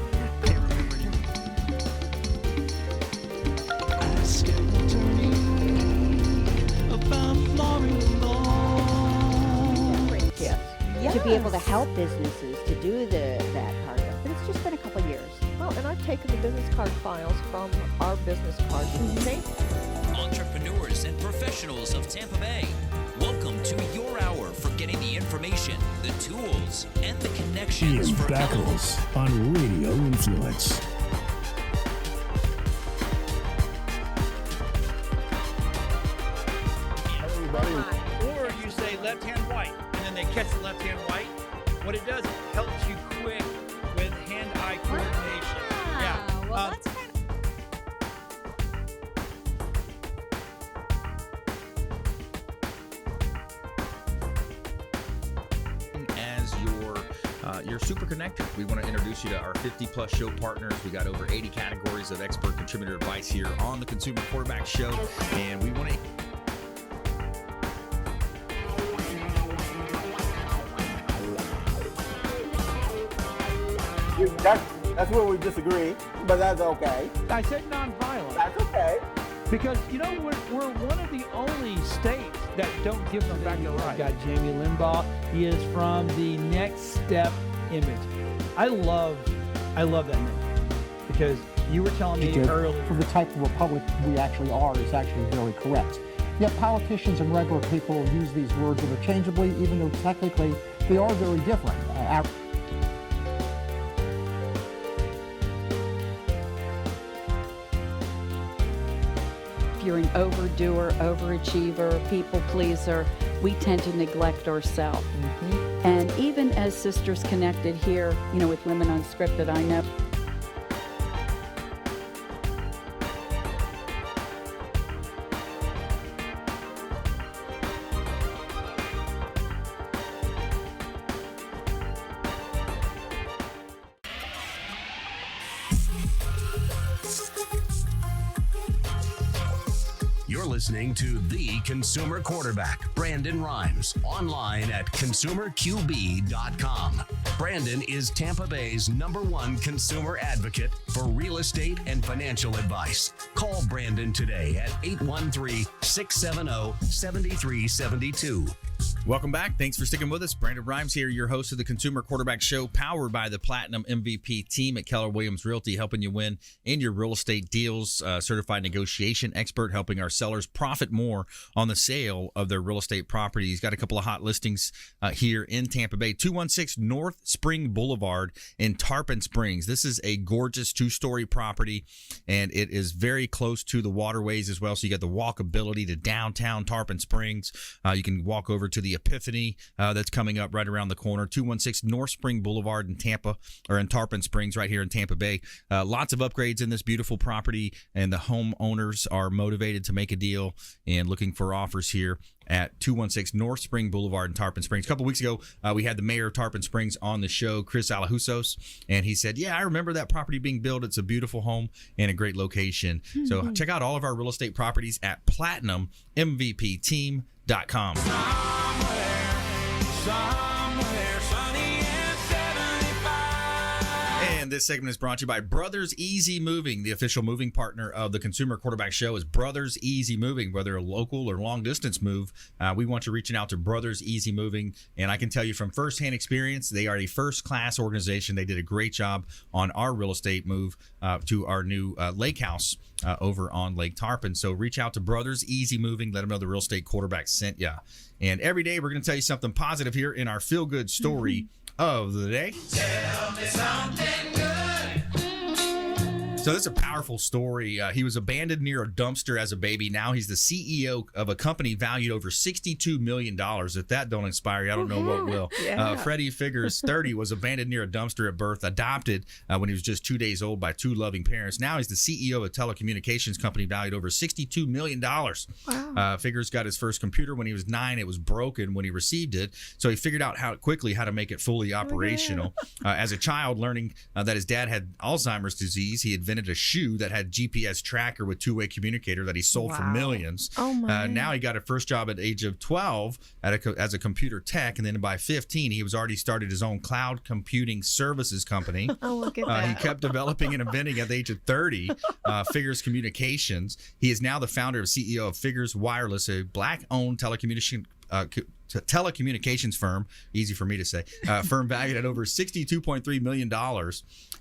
To be able to help businesses to do that part of it. But it's just been a couple years. Well, and I've taken the business card files from our business cards and saved them. On entrepreneurs, and professionals of Tampa Bay. Welcome to your hour for getting the information, the tools, and the connections Ian for Beckles on Radio Influence. Or you say left hand white, and then they catch the left hand white. What it does, it helps you quick with hand-eye coordination. Yeah. Well, that's kind As your super connector, we want to introduce you to our 50-plus show partners. We got over 80 categories of expert contributor advice here on the Consumer Quarterback Show, and we want to. That's where we disagree, but that's okay. I said nonviolent. That's okay. Because, we're one of the only states that don't give them back the right. Got Jamie Limbaugh. He is from the Next Step image. I love that name because you were telling me earlier. For the type of republic we actually are is actually very correct. Yet politicians and regular people use these words interchangeably, even though technically they are very different. If you're an overdoer, overachiever, people pleaser, we tend to neglect ourselves. And even as Sisters Connected here, with Women Unscripted, I know. You're listening to the Consumer Quarterback, Brandon Rhymes, online at consumerqb.com. Brandon is Tampa Bay's #1 consumer advocate for real estate and financial advice. Call Brandon today at 813-670-7372. Welcome back. Thanks for sticking with us. Brandon Rhymes here, your host of the Consumer Quarterback Show, powered by the Platinum MVP team at Keller Williams Realty, helping you win in your real estate deals. Certified negotiation expert, helping our sellers profit more on the sale of their real estate properties. Got a couple of hot listings here in Tampa Bay. 216 North Spring Boulevard in Tarpon Springs. This is a gorgeous 2-story property, and it is very close to the waterways as well. So you got the walkability to downtown Tarpon Springs. You can walk over to the Epiphany that's coming up right around the corner. 216 North Spring Boulevard in Tampa, or in Tarpon Springs, right here in Tampa Bay. Lots of upgrades in this beautiful property, and the homeowners are motivated to make a deal and looking for offers here at 216 North Spring Boulevard in Tarpon Springs. A couple weeks ago, we had the mayor of Tarpon Springs on the show, Chris Alahusos, and he said, I remember that property being built. It's a beautiful home and a great location. So check out all of our real estate properties at PlatinumMVPTeam.com. Somewhere sunny and 75. And this segment is brought to you by Brothers Easy Moving. The official moving partner of the Consumer Quarterback Show is Brothers Easy Moving. Whether a local or long distance move, we want you reaching out to Brothers Easy Moving. And I can tell you from firsthand experience, they are a first-class organization. They did a great job on our real estate move to our new lake house over on Lake Tarpon. So reach out to Brothers Easy Moving. Let them know the real estate quarterback sent you. And every day we're going to tell you something positive here in our feel-good story of the day. Tell me something good. So this is a powerful story. He was abandoned near a dumpster as a baby. Now he's the CEO of a company valued over $62 million. If that don't inspire you, I don't know what will. Freddie Figures, 30, was abandoned near a dumpster at birth, adopted when he was just 2 days old by 2 loving parents. Now he's the CEO of a telecommunications company valued over $62 million. Wow. Figures got his first computer when he was 9. It was broken when he received it. So he figured out how to make it fully operational. As a child, learning that his dad had Alzheimer's disease, he invented a shoe that had GPS tracker with two-way communicator that he sold for millions. Oh my. Now he got a first job at the age of 12 as a computer tech, and then by 15 he was already started his own cloud computing services company. Oh, look at that. He kept developing and inventing at the age of 30 Figures Communications. He is now the founder and CEO of Figures Wireless, a black-owned telecommunication telecommunications firm, easy for me to say, firm valued at over $62.3 million.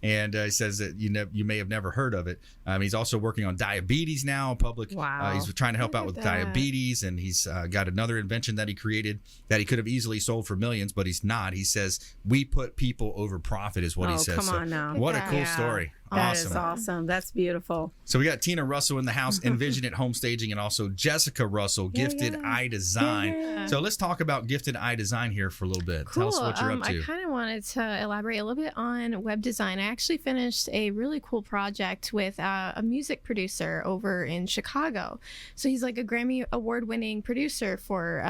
And he says that you may have never heard of it. He's also working on diabetes now, public. Wow. He's trying to help out with that. diabetes, and he's got another invention that he created that he could have easily sold for millions, but he's not. He says, we put people over profit is what he says. Come on now. What a cool story. That Awesome. is awesome. That's beautiful. So we got Tina Russell in the house, Envisionit Home Staging, and also Jessica Russell, Gifted Eye Design. So let's talk about Gifted Eye Design here for a little bit. Cool. Tell us what you're up to. I kind of wanted to elaborate a little bit on web design. I actually finished a really cool project with a music producer over in Chicago. So he's like a Grammy award-winning producer for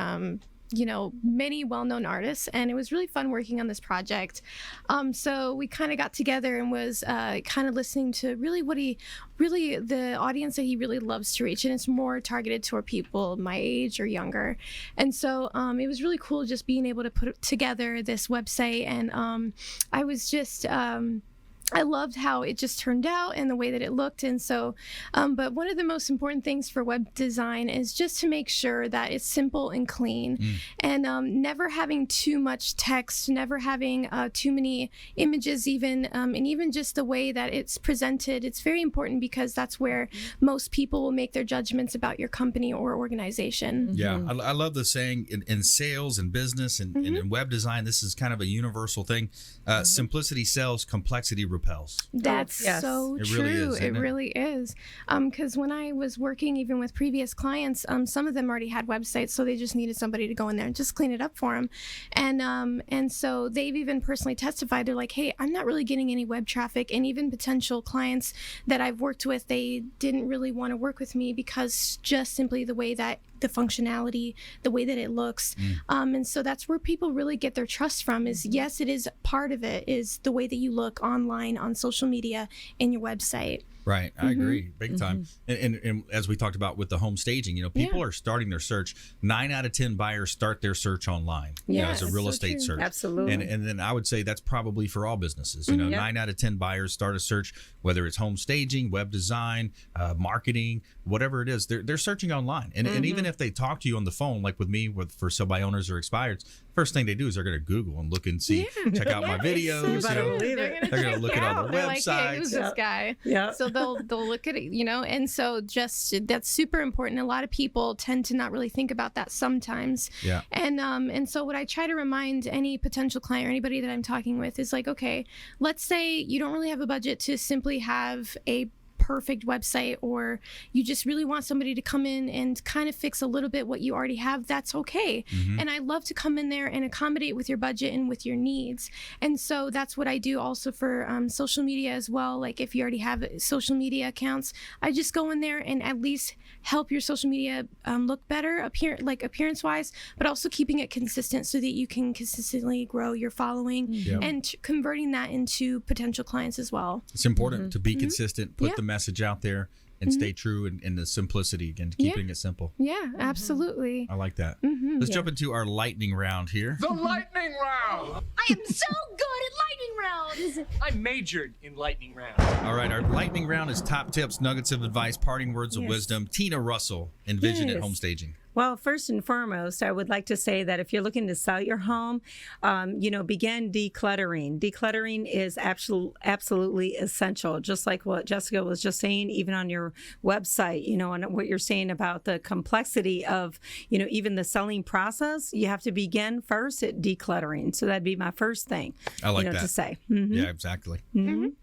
many well-known artists, and it was really fun working on this project. So we kind of got together and was kind of listening to the audience that he really loves to reach, and it's more targeted toward people my age or younger. And so it was really cool just being able to put together this website, and I was just I loved how it just turned out and the way that it looked. And so, but one of the most important things for web design is just to make sure that it's simple and clean, and never having too much text, never having too many images even, and even just the way that it's presented. It's very important because that's where most people will make their judgments about your company or organization. Yeah, I love the saying in sales and business and in web design, this is kind of a universal thing. Simplicity sells, complexity repels. That's so It true. really is, isn't it? Really is. Because when I was working even with previous clients, some of them already had websites, so they just needed somebody to go in there and just clean it up for them. And so they've even personally testified. They're like, hey, I'm not really getting any web traffic. And even potential clients that I've worked with, they didn't really want to work with me because just simply the way that the functionality, the way that it looks. And so that's where people really get their trust from is, yes, it is part of it is the way that you look online, on social media, in your website. Right. I agree. Big time. And as we talked about with the home staging, people are starting their search. 9 out of 10 buyers start their search online as a real estate search. Absolutely. And then I would say that's probably for all businesses. 9 out of 10 buyers start a search, whether it's home staging, web design, marketing, whatever it is, they're searching online. And even if they talk to you on the phone, like with me, for sub-by owners or expireds, first thing they do is they're going to Google and look and see, check out my videos. They're going to look at all the They're websites. like, hey, who's this guy? Yeah. So they'll look at it, and so just that's super important. A lot of people tend to not really think about that sometimes. Yeah. And so what I try to remind any potential client or anybody that I'm talking with is like, okay, let's say you don't really have a budget to simply have a perfect website, or you just really want somebody to come in and kind of fix a little bit what you already have. That's okay. And I love to come in there and accommodate with your budget and with your needs. And so that's what I do also for social media as well. Like if you already have social media accounts, I just go in there and at least help your social media look better appearance wise, but also keeping it consistent so that you can consistently grow your following and converting that into potential clients as well. It's important to be consistent, put the message out there, and stay true in the simplicity and keeping it simple. Yeah, absolutely. I like that. Let's jump into our lightning round here. The lightning round! I am so good at lightning rounds. I majored in lightning round. All right, our lightning round is top tips, nuggets of advice, parting words of wisdom. Tina Russell, Envisionit Home Staging. Well, first and foremost, I would like to say that if you're looking to sell your home, begin decluttering. Decluttering is absolutely essential, just like what Jessica was just saying, even on your website, and what you're saying about the complexity of, even the selling process. You have to begin first at decluttering. So that'd be my first thing, I like that to say. Yeah, exactly.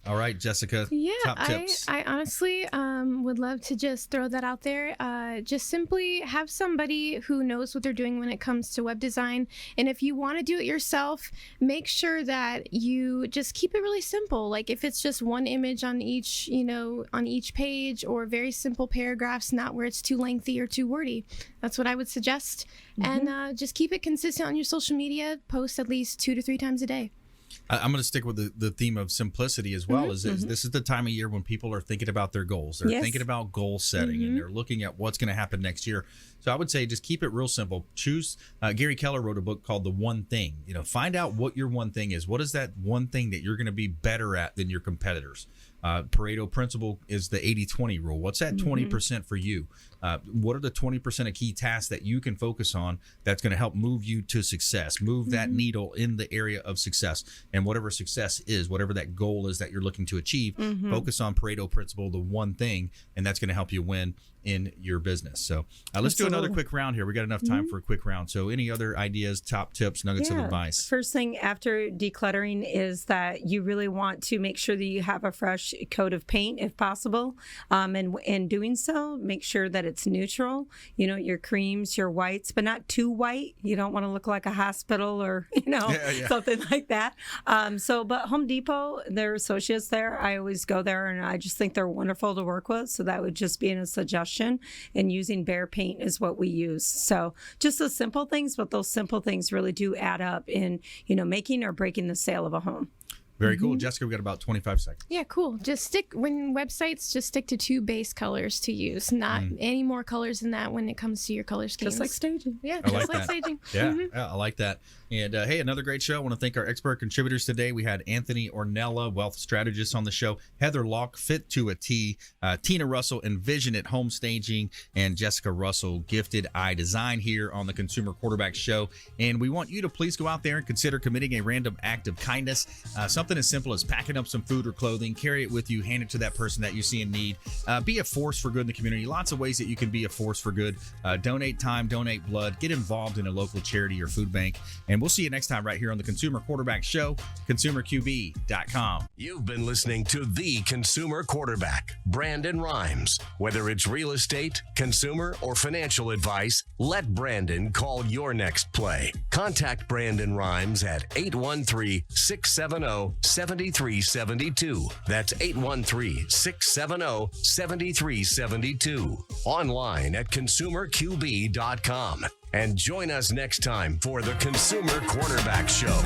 All right, Jessica, top tips. I honestly would love to just throw that out there. Just simply have somebody who knows what they're doing when it comes to web design. And if you want to do it yourself, make sure that you just keep it really simple. Like if it's just one image on each, on each page, or very simple paragraphs, not where it's too lengthy or too wordy. That's what I would suggest. And just keep it consistent on your social media. Post at least 2 to 3 times a day. I'm going to stick with the theme of simplicity as well. This is the time of year when people are thinking about their goals. They're thinking about goal setting, and they're looking at what's going to happen next year. So I would say just keep it real simple. Choose. Gary Keller wrote a book called The One Thing. Find out what your one thing is. What is that one thing that you're going to be better at than your competitors? Pareto principle is the 80-20 rule. What's that 20% for you? What are the 20% of key tasks that you can focus on that's going to help move you to success, move that needle in the area of success? And whatever success is, whatever that goal is that you're looking to achieve, focus on Pareto principle, the one thing, and that's going to help you win in your business. So let's do another quick round here. We got enough time for a quick round. So any other ideas, top tips, nuggets of advice? First thing after decluttering is that you really want to make sure that you have a fresh coat of paint if possible. And in doing so, make sure that it's neutral, your creams, your whites, but not too white. You don't want to look like a hospital or, something like that. But Home Depot, their associates there, I always go there and I just think they're wonderful to work with. So that would just be a suggestion. And using Behr paint is what we use. So just those simple things, but those simple things really do add up in, making or breaking the sale of a home. Very cool. Jessica, we got about 25 seconds. Yeah, cool. Just stick to 2 base colors to use, not any more colors than that when it comes to your color schemes. Just like staging. Yeah, I just like like staging. Yeah, I like that. And hey, another great show. I want to thank our expert contributors today. We had Anthony Ornella, wealth strategist, on the show, Heather Lalk, Fit to a T, Tina Russell, Envisionit home staging, and Jessica Russell, Gifted Eye Design, here on the Consumer Quarterback Show. And we want you to please go out there and consider committing a random act of kindness. Something as simple as packing up some food or clothing, carry it with you, hand it to that person that you see in need. Be a force for good in the community. Lots of ways that you can be a force for good. Donate time, donate blood, get involved in a local charity or food bank. And we'll see you next time right here on the Consumer Quarterback Show, consumerqb.com. You've been listening to The Consumer Quarterback, Brandon Rhymes. Whether it's real estate, consumer, or financial advice, let Brandon call your next play. Contact Brandon Rhymes at 813-670-7372. That's 813-670-7372. Online at consumerqb.com. And join us next time for the Consumer Quarterback Show.